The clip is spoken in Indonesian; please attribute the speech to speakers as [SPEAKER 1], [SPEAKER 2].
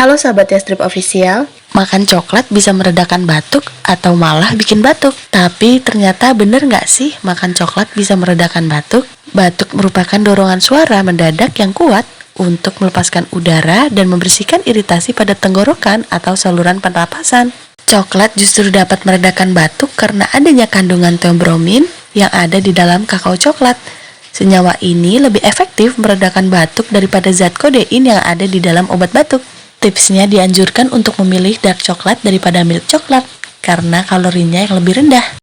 [SPEAKER 1] Halo sahabat Yastrip Official. Makan coklat bisa meredakan batuk atau malah bikin batuk. Tapi ternyata bener nggak sih makan coklat bisa meredakan batuk? Batuk merupakan dorongan suara mendadak yang kuat untuk melepaskan udara dan membersihkan iritasi pada tenggorokan atau saluran pernapasan. Coklat justru dapat meredakan batuk karena adanya kandungan theobromine yang ada di dalam kakao coklat. Senyawa ini lebih efektif meredakan batuk daripada zat kodein yang ada di dalam obat batuk. Tipsnya dianjurkan untuk memilih dark coklat daripada milk coklat karena kalorinya yang lebih rendah.